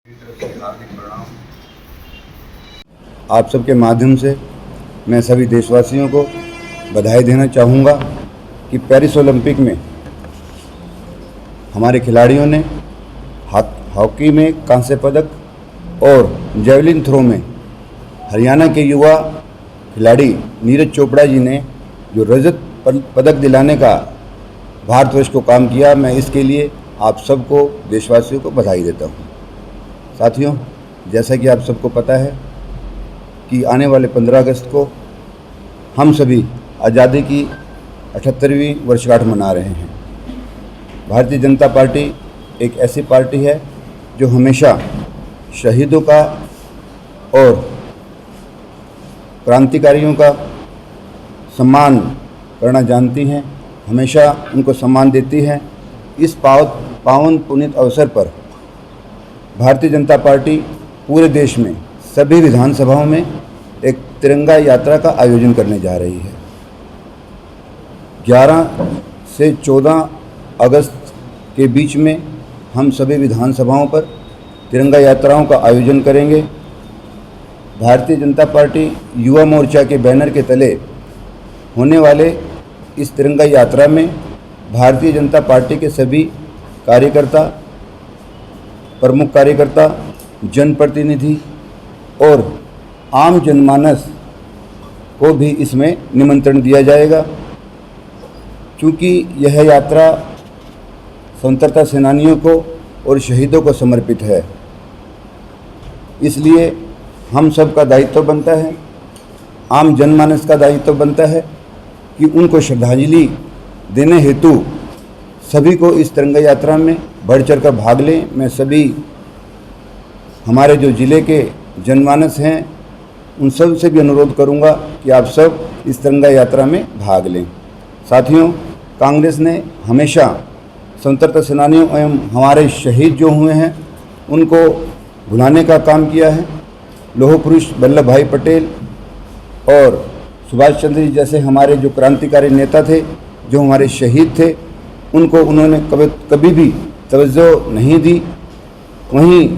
हार्दिक प्रणाम। आप सबके माध्यम से मैं सभी देशवासियों को बधाई देना चाहूँगा कि पेरिस ओलंपिक में हमारे खिलाड़ियों ने हॉकी में कांस्य पदक और जेवलिन थ्रो में हरियाणा के युवा खिलाड़ी नीरज चोपड़ा जी ने जो रजत पदक दिलाने का भारतवर्ष को काम किया। मैं इसके लिए आप सबको देशवासियों को बधाई देता हूँ। साथियों, जैसा कि आप सबको पता है कि आने वाले 15 अगस्त को हम सभी आज़ादी की 78वीं वर्षगांठ मना रहे हैं। भारतीय जनता पार्टी एक ऐसी पार्टी है जो हमेशा शहीदों का और क्रांतिकारियों का सम्मान करना जानती हैं, हमेशा उनको सम्मान देती है। इस पावन पुनीत अवसर पर भारतीय जनता पार्टी पूरे देश में सभी विधानसभाओं में एक तिरंगा यात्रा का आयोजन करने जा रही है। 11 से 14 अगस्त के बीच में हम सभी विधानसभाओं पर तिरंगा यात्राओं का आयोजन करेंगे। भारतीय जनता पार्टी युवा मोर्चा के बैनर के तले होने वाले इस तिरंगा यात्रा में भारतीय जनता पार्टी के सभी कार्यकर्ता, प्रमुख कार्यकर्ता, जनप्रतिनिधि और आम जनमानस को भी इसमें निमंत्रण दिया जाएगा। क्योंकि यह यात्रा स्वतंत्रता सेनानियों को और शहीदों को समर्पित है, इसलिए हम सब का दायित्व बनता है, आम जनमानस का दायित्व बनता है कि उनको श्रद्धांजलि देने हेतु सभी को इस तिरंगा यात्रा में बढ़ चढ़ कर भाग लें। मैं सभी हमारे जो ज़िले के जनमानस हैं उन सब से भी अनुरोध करूंगा कि आप सब इस तिरंगा यात्रा में भाग लें। साथियों, कांग्रेस ने हमेशा स्वतंत्रता सेनानियों एवं हमारे शहीद जो हुए हैं उनको भुलाने का काम किया है। लौह पुरुष वल्लभ भाई पटेल और सुभाष चंद्र जी जैसे हमारे जो क्रांतिकारी नेता थे, जो हमारे शहीद थे, उनको उन्होंने कभी भी तवज्जो नहीं दी। वहीं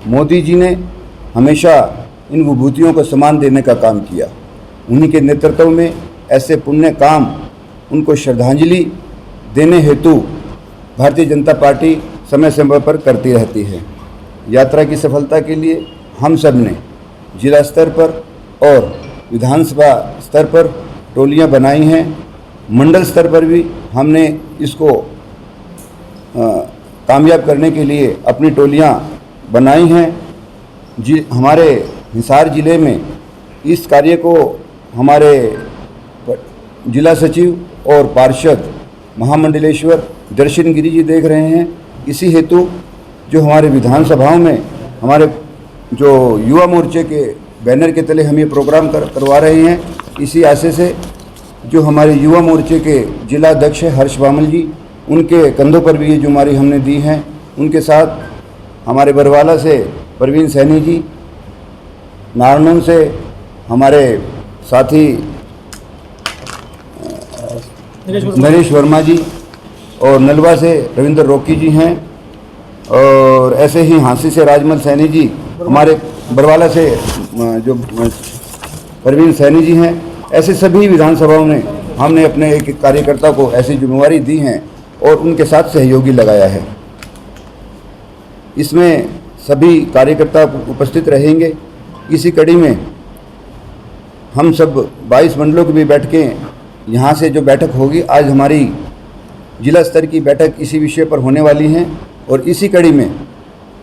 मोदी जी ने हमेशा इन विभूतियों को सम्मान देने का काम किया। उन्हीं के नेतृत्व में ऐसे पुण्य काम उनको श्रद्धांजलि देने हेतु भारतीय जनता पार्टी समय समय पर करती रहती है। यात्रा की सफलता के लिए हम सब ने जिला स्तर पर और विधानसभा स्तर पर टोलियां बनाई हैं। मंडल स्तर पर भी हमने इसको कामयाब करने के लिए अपनी टोलियां बनाई हैं। हमारे हिसार जिले में इस कार्य को हमारे जिला सचिव और पार्षद महामंडलेश्वर दर्शन गिरी जी देख रहे हैं। इसी हेतु जो हमारे विधानसभाओं में हमारे जो युवा मोर्चे के बैनर के तले हम ये प्रोग्राम करवा रहे हैं, इसी आशय से जो हमारे युवा मोर्चे के जिला अध्यक्ष है हर्ष बामल जी, उनके कंधों पर भी ये जुम्मेवारी हमने दी है। उनके साथ हमारे बरवाला से परवीन सैनी जी, नारनौल से हमारे साथी नरेश वर्मा जी और नलवा से रविंद्र रोकी जी हैं, और ऐसे ही हाँसी से राजमल सैनी जी, हमारे बरवाला से जो परवीन सैनी जी हैं। ऐसे सभी विधानसभाओं में हमने अपने एक कार्यकर्ता को ऐसी जिम्मेवारी दी हैं और उनके साथ सहयोगी लगाया है। इसमें सभी कार्यकर्ता उपस्थित रहेंगे। इसी कड़ी में हम सब 22 मंडलों की भी बैठकें यहाँ से जो बैठक होगी, आज हमारी जिला स्तर की बैठक इसी विषय पर होने वाली हैं और इसी कड़ी में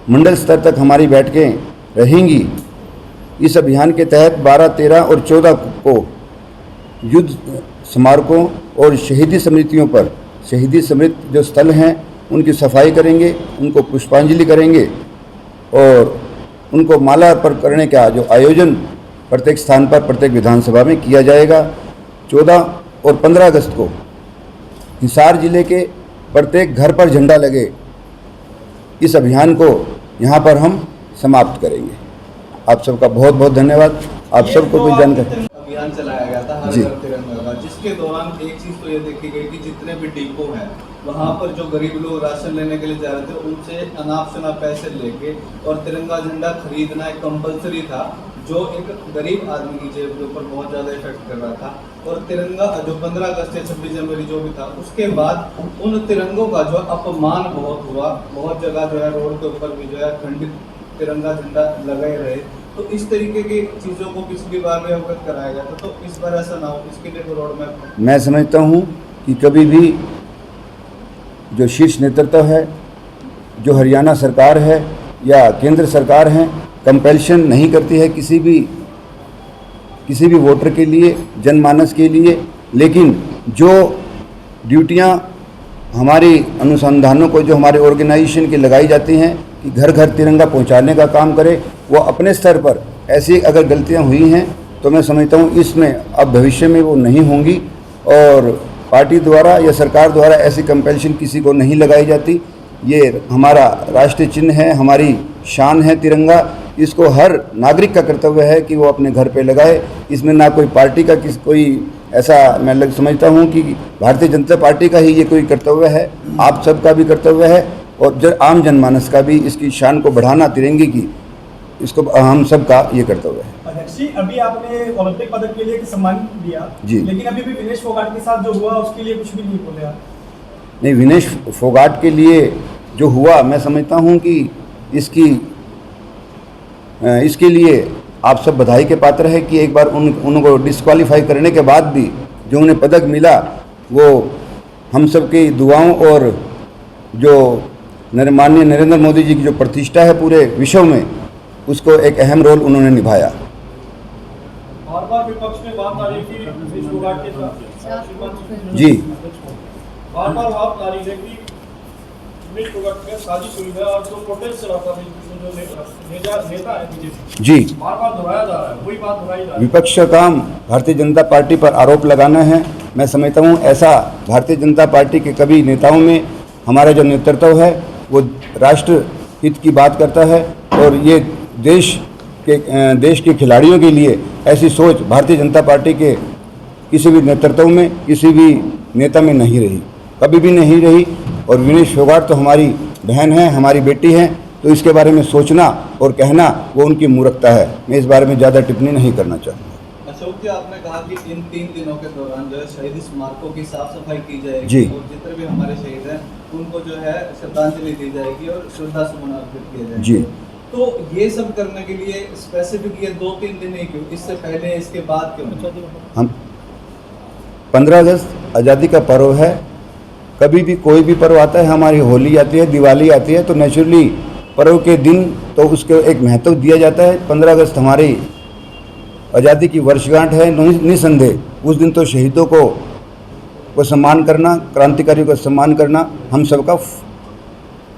मंडल स्तर तक हमारी बैठकें रहेंगी। इस अभियान के तहत 12, 13 और 14 को युद्ध स्मारकों और शहीदी समितियों पर शहीदी स्मृति जो स्थल हैं उनकी सफाई करेंगे, उनको पुष्पांजलि करेंगे और उनको माला अर्पण करने का जो आयोजन प्रत्येक स्थान पर प्रत्येक विधानसभा में किया जाएगा। 14 और 15 अगस्त को हिसार जिले के प्रत्येक घर पर झंडा लगे, इस अभियान को यहाँ पर हम समाप्त करेंगे। आप सबका बहुत बहुत धन्यवाद। आप सबको कोई जानकारी अभियान चलाया गया था हर घर तिरंगा का, जिसके दौरान एक चीज तो ये देखी गई कि जितने भी डिपो हैं वहाँ पर जो गरीब लोग राशन लेने के लिए जा रहे थे उनसे अनाप शनाप पैसे लेके और तिरंगा झंडा खरीदना एक कंपलसरी था, जो एक गरीब आदमी की जेब के ऊपर बहुत ज़्यादा इफेक्ट कर रहा था। और तिरंगा जो 15 अगस्त या 26 जनवरी जो भी था, उसके बाद उन तिरंगों का जो अपमान बहुत हुआ, बहुत जगह जो है रोड के ऊपर भी जो है खंडित तिरंगा झंडा लगाए रहे। तो इस तरीके की चीज़ों को पिछली बार भी अवगत कराया गया था, तो इस बार ऐसा ना हो, इसके लिए रोड मैप। मैं समझता हूँ कि कभी भी जो शीर्ष नेतृत्व है, जो हरियाणा सरकार है या केंद्र सरकार है, कंपल्शन नहीं करती है किसी भी वोटर के लिए, जनमानस के लिए। लेकिन जो ड्यूटियाँ हमारी अनुसंधानों को, जो हमारे ऑर्गेनाइजेशन की लगाई जाती हैं कि घर घर तिरंगा पहुंचाने का काम करे, वो अपने स्तर पर ऐसी अगर गलतियां हुई हैं तो मैं समझता हूं इसमें अब भविष्य में वो नहीं होंगी। और पार्टी द्वारा या सरकार द्वारा ऐसी कंपल्शन किसी को नहीं लगाई जाती। ये हमारा राष्ट्रीय चिन्ह है, हमारी शान है तिरंगा। इसको हर नागरिक का कर्तव्य है कि वो अपने घर पे लगाए। इसमें ना कोई पार्टी का कोई ऐसा मैं समझता हूँ कि भारतीय जनता पार्टी का ही ये कोई कर्तव्य है, आप सबका भी कर्तव्य है और आम जनमानस का भी इसकी शान को बढ़ाना तिरंगे की, इसको हम सब का ये कर्तव्य है। अध्यक्ष जी, अभी आपने ओलंपिक पदक के लिए एक सम्मान दिया जी, लेकिन अभी भी विनेश फोगाट के साथ जो हुआ उसके लिए कुछ भी नहीं बोले आप। नहीं, विनेश फोगाट के लिए जो हुआ मैं समझता हूँ कि इसके लिए आप सब बधाई के पात्र है कि एक बार उनको डिस्क्वालीफाई करने के बाद भी जो उन्हें पदक मिला वो हम सब की दुआओं और जो माननीय नरेंद्र मोदी जी की जो प्रतिष्ठा है पूरे विश्व में, उसको एक अहम रोल उन्होंने निभाया। बार बार विपक्ष में बात आ रही थी विनेश फोगाट के साथ जी, बार बार बात आ रही है कि विनेश फोगाट में साजिश हुई है और जो प्रोटेस्ट चलाता है जो नेता है बीजेपी जी, बार बार दोहराया जा रहा है, वही बात दोहराई जा रही है। विपक्ष का काम भारतीय जनता पार्टी पर आरोप लगाना है। मैं समझता हूँ ऐसा भारतीय जनता पार्टी के कभी नेताओं में हमारा जो नेतृत्व है वो राष्ट्र हित की बात करता है और ये देश के खिलाड़ियों के लिए ऐसी सोच भारतीय जनता पार्टी के किसी भी नेतृत्व में, किसी भी नेता में नहीं रही, कभी भी नहीं रही। और विनेश फोगाट तो हमारी बहन है, हमारी बेटी है, तो इसके बारे में सोचना और कहना वो उनकी मूर्खता है। मैं इस बारे में ज़्यादा टिप्पणी नहीं करना चाहूँगा। अशोक जी, आपने कहा कि इन 3 दिनों के दौरान जो है शहीद स्मारकों की साफ सफाई की जाएगी जी, और जितने भी हमारे शहीद हैं उनको जो है श्रद्धांजलि दी जाएगी और श्रद्धा सुमन अर्पित किए जाएंगे जी। तो ये सब करने के लिए स्पेसिफिक ये 2-3 दिन ही क्यों, इससे पहले इसके बाद क्यों? हम 15 अगस्त आज़ादी का पर्व है, कभी भी कोई भी पर्व आता है, हमारी होली आती है, दिवाली आती है, तो नेचुरली पर्व के दिन तो उसको एक महत्व दिया जाता है। 15 अगस्त हमारी आज़ादी की वर्षगांठ है, निसंदेह उस दिन तो शहीदों को सम्मान करना, क्रांतिकारियों का सम्मान करना हम सबका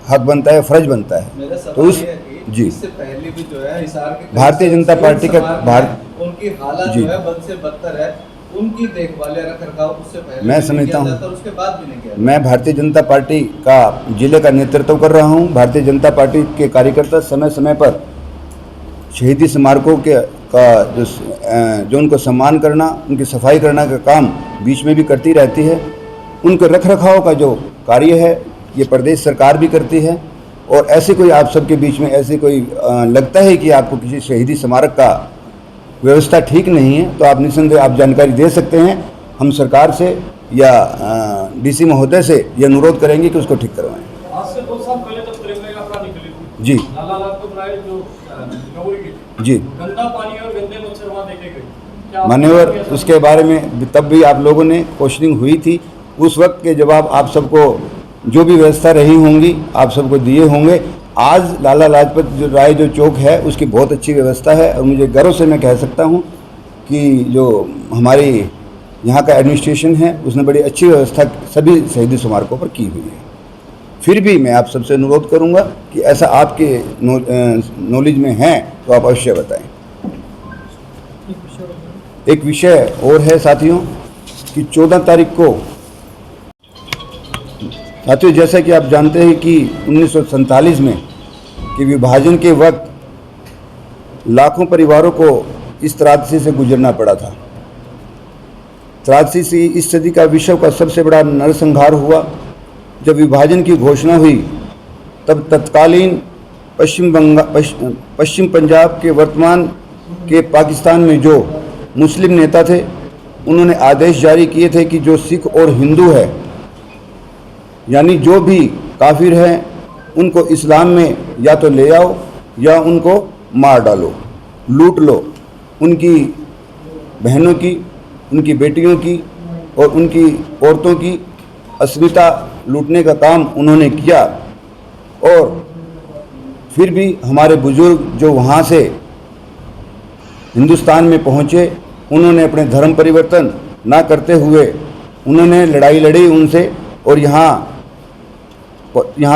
हक बनता है, फर्ज बनता है। तो उस जी, इससे पहले भी जो है हिसार के भारतीय जनता पार्टी का उनकी हालत जो है बद से बदतर है, उनकी देखभाल या रखरखाव उससे पहले मैं समझता हूँ, उसके बाद भी नहीं किया। मैं भारतीय जनता पार्टी का जिले का नेतृत्व कर रहा हूँ। भारतीय जनता पार्टी के कार्यकर्ता समय समय पर शहीदी स्मारकों का जो उनको सम्मान करना, उनकी सफाई करना का काम बीच में भी करती रहती है। उनके रखरखाव का जो कार्य है ये प्रदेश सरकार भी करती है। और ऐसे कोई आप सबके बीच में ऐसे कोई लगता है कि आपको किसी शहीदी स्मारक का व्यवस्था ठीक नहीं है तो आप निसंदेह आप जानकारी दे सकते हैं। हम सरकार से या डीसी महोदय से यह अनुरोध करेंगे कि उसको ठीक करवाएं। आज से 2 साल पहले जब तिरंगे का अपना निकली थी जी, लाला लाजपत राय जो नगौरी की जी, गंदा पानी और गंदे मच्छर वहाँ देखे गए, मान्यवर उसके बारे में तब भी आप लोगों ने क्वेश्चनिंग हुई थी, उस वक्त के जवाब आप सबको जो भी व्यवस्था रही होंगी आप सबको दिए होंगे। आज लाला लाजपत राय जो चौक है उसकी बहुत अच्छी व्यवस्था है और मुझे गर्व से मैं कह सकता हूँ कि जो हमारी यहाँ का एडमिनिस्ट्रेशन है उसने बड़ी अच्छी व्यवस्था सभी शहीदी स्मारकों पर की हुई है। फिर भी मैं आप सबसे अनुरोध करूँगा कि ऐसा आपके नॉलेज में है तो आप अवश्य बताएं। एक विषय और है साथियों कि 14 तारीख को साथियों जैसा कि आप जानते हैं कि 1947 में कि विभाजन के वक्त लाखों परिवारों को इस त्रासदी से गुजरना पड़ा था। त्रासदी से इस सदी का विश्व का सबसे बड़ा नरसंहार हुआ जब विभाजन की घोषणा हुई तब तत्कालीन पश्चिम पंजाब के वर्तमान के पाकिस्तान में जो मुस्लिम नेता थे, उन्होंने आदेश जारी किए थे कि जो सिख और हिंदू है, यानी जो भी काफिर हैं, उनको इस्लाम में या तो ले आओ या उनको मार डालो, लूट लो। उनकी बहनों की, उनकी बेटियों की और उनकी औरतों की अस्मिता लूटने का काम उन्होंने किया। और फिर भी हमारे बुजुर्ग जो वहाँ से हिंदुस्तान में पहुँचे, उन्होंने अपने धर्म परिवर्तन ना करते हुए उन्होंने लड़ाई लड़ी उनसे और यहाँ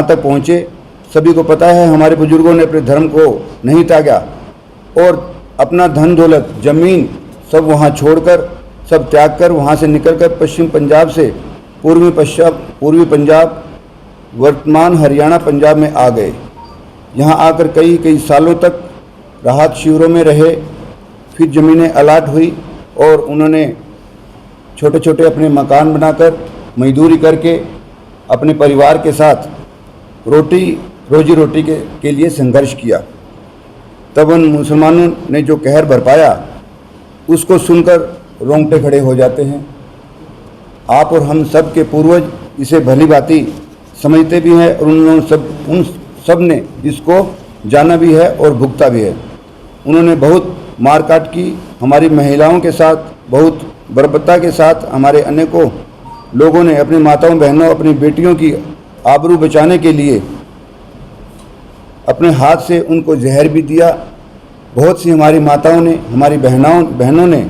तक पहुँचे। सभी को पता है हमारे बुजुर्गों ने अपने धर्म को नहीं त्यागा और अपना धन दौलत ज़मीन सब वहाँ छोड़कर, सब त्याग कर वहाँ से निकलकर पश्चिम पंजाब से पूर्वी पंजाब, वर्तमान हरियाणा पंजाब में आ गए। यहाँ आकर कई सालों तक राहत शिविरों में रहे। फिर ज़मीनें अलाट हुई और उन्होंने छोटे छोटे अपने मकान बनाकर मजदूरी करके अपने परिवार के साथ रोजी रोटी के लिए संघर्ष किया। तब उन मुसलमानों ने जो कहर बरपाया, उसको सुनकर रोंगटे खड़े हो जाते हैं। आप और हम सब के पूर्वज इसे भली भांति समझते भी हैं और उन सब ने इसको जाना भी है और भुगता भी है। उन्होंने बहुत मारकाट की, हमारी महिलाओं के साथ बहुत बर्बरता के साथ हमारे अनेकों लोगों ने अपनी माताओं बहनों, अपनी बेटियों की आबरू बचाने के लिए अपने हाथ से उनको जहर भी दिया। बहुत सी हमारी माताओं ने, हमारी बहनों ने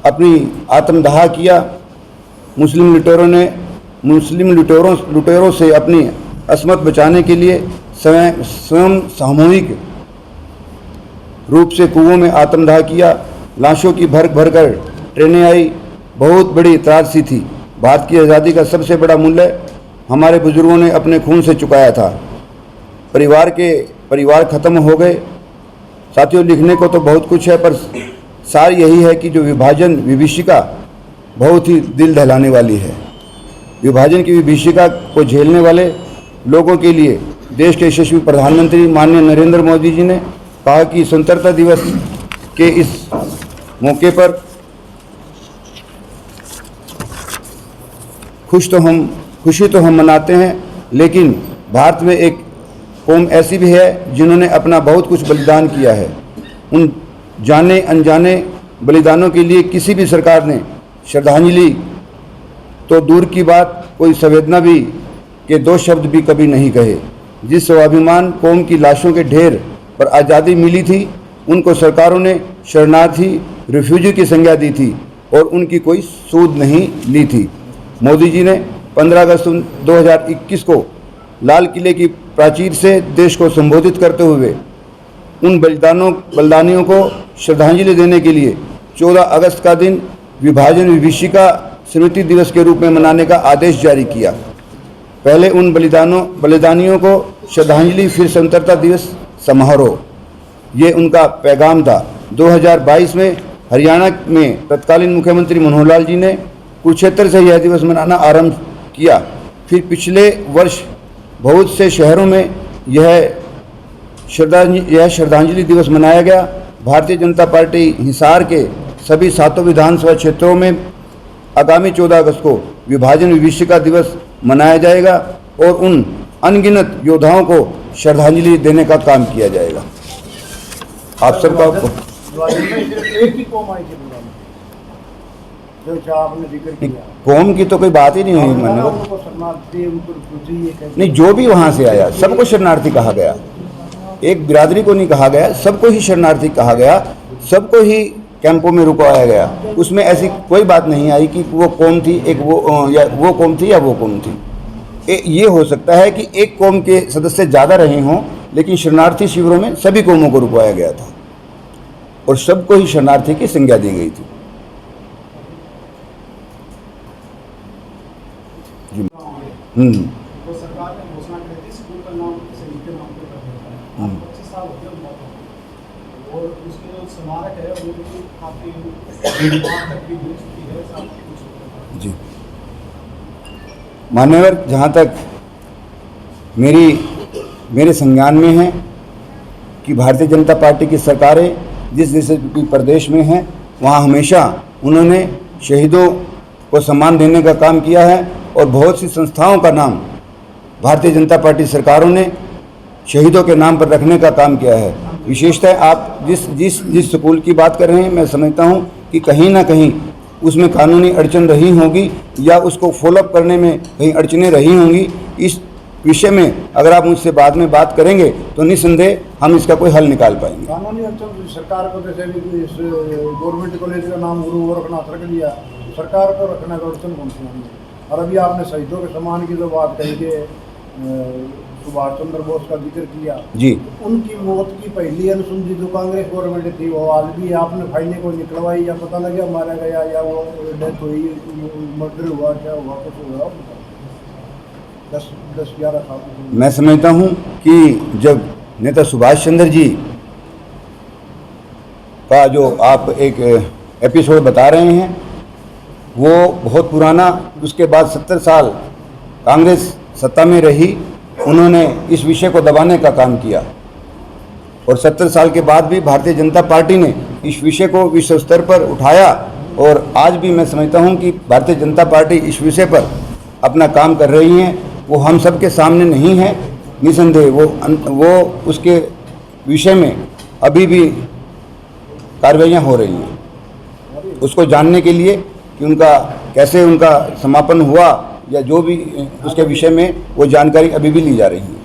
अपनी आत्मदाह किया। मुस्लिम लुटेरों से अपनी असमत बचाने के लिए स्वयं सामूहिक रूप से कुओं में आत्मदाह किया। लाशों की भर कर ट्रेनें आई। बहुत बड़ी त्रासदी थी। भारत की आज़ादी का सबसे बड़ा मूल्य हमारे बुजुर्गों ने अपने खून से चुकाया था। परिवार खत्म हो गए। साथियों, लिखने को तो बहुत कुछ है, पर सार यही है कि जो विभीषिका बहुत ही दिल दहलाने वाली है। विभाजन की विभीषिका को झेलने वाले लोगों के लिए देश के यशस्वी प्रधानमंत्री माननीय नरेंद्र मोदी जी ने कहा कि स्वतंत्रता दिवस के इस मौके पर खुशी तो हम मनाते हैं, लेकिन भारत में एक कौम ऐसी भी है जिन्होंने अपना बहुत कुछ बलिदान किया है। उन जाने अनजाने बलिदानों के लिए किसी भी सरकार ने श्रद्धांजलि तो दूर की बात, कोई संवेदना भी के दो शब्द भी कभी नहीं कहे। जिस स्वाभिमान कौम की लाशों के ढेर पर आज़ादी मिली थी, उनको सरकारों ने शरणार्थी, रिफ्यूजी की संज्ञा दी थी और उनकी कोई सूद नहीं ली थी। मोदी जी ने 15 अगस्त 2021 को लाल किले की प्राचीर से देश को संबोधित करते हुए उन बलिदानियों को श्रद्धांजलि देने के लिए 14 अगस्त का दिन विभाजन विभीषिका स्मृति दिवस के रूप में मनाने का आदेश जारी किया। पहले उन बलिदानियों को श्रद्धांजलि, फिर स्वतंत्रता दिवस समारोह, ये उनका पैगाम था। 2022 में हरियाणा में तत्कालीन मुख्यमंत्री मनोहर लाल जी ने कुरुक्षेत्र से यह दिवस मनाना आरंभ किया। फिर पिछले वर्ष बहुत से शहरों में यह श्रद्धांजलि दिवस मनाया गया। भारतीय जनता पार्टी हिसार के सभी 7 विधानसभा क्षेत्रों में आगामी 14 अगस्त को विभाजन विभीषिका दिवस मनाया जाएगा और उन अनगिनत योद्धाओं को श्रद्धांजलि देने का काम किया जाएगा। आप सबका एक ही कौम आई थी जो आपने जिक्र किया, कौम की तो कोई बात ही नहीं हुई। नहीं, जो भी वहाँ से आया सबको शरणार्थी कहा गया। एक बिरादरी को नहीं कहा गया, सबको ही शरणार्थी कहा गया, सबको ही कैंपों में रुकवाया गया। उसमें ऐसी कोई बात नहीं आई कि वो कौम थी, वो कौम थी या वो कौम थी। ये हो सकता है कि एक कौम के सदस्य ज़्यादा रहे हों, लेकिन शरणार्थी शिविरों में सभी कौमों को रुकवाया गया था और सबको ही शरणार्थी की संज्ञा दी गई थी। तो सरकार ने घोषणा की थी स्कूल का नाम शहीद के नाम पे कर दिया था। 25 साल हो गए और उसके जो स्मारक है वो भी काफी तक भी जुड़ चुकी है। जी, मान्यवर, जहाँ तक मेरे संज्ञान में है कि भारतीय जनता पार्टी की सरकारें जिस जिस भी प्रदेश में हैं वहाँ हमेशा उन्होंने शहीदों को सम्मान देने का काम किया है और बहुत सी संस्थाओं का नाम भारतीय जनता पार्टी सरकारों ने शहीदों के नाम पर रखने का काम किया है। विशेषतः आप जिस स्कूल की बात कर रहे हैं, मैं समझता हूँ कि कहीं ना कहीं उसमें कानूनी अड़चन रही होगी या उसको फॉलोअप करने में कहीं अड़चनें रही होंगी। इस विषय में अगर आप मुझसे बाद में बात करेंगे तो निस्संदेह हम इसका कोई हल निकाल पाएंगे। कानूनी अड़चन सरकार को जैसे भी इस गवर्नमेंट कॉलेज का नाम गुरु गोरखनाथ रख दिया, सरकार को रखना का अड़चन कौन सी होगी। और अभी आपने शहीदों के सम्मान की जो बात कही कि सुभाष चंद्र बोस का जिक्र किया जी, उनकी मौत की पहली अनुसूची जो कांग्रेस गवर्नमेंट थी वो आज भी आपने फाइलें को निकलवाई या पता लगा मारा गया या वो डेथ हुई, मर्डर हुआ, क्या हुआ, कुछ हुआ 10-11 साल। मैं समझता हूँ कि जब नेता सुभाष चंद्र जी का जो आप एक एपिसोड बता रहे हैं वो बहुत पुराना, उसके बाद 70 साल कांग्रेस सत्ता में रही, उन्होंने इस विषय को दबाने का काम किया और 70 साल के बाद भी भारतीय जनता पार्टी ने इस विषय को विश्व स्तर पर उठाया और आज भी मैं समझता हूं कि भारतीय जनता पार्टी इस विषय पर अपना काम कर रही है। वो हम सब के सामने नहीं है, निसंदेह वो उसके विषय में अभी भी कार्रवाइयाँ हो रही हैं उसको जानने के लिए कि उनका कैसे उनका समापन हुआ या जो भी उसके विषय में वो जानकारी अभी भी ली जा रही है।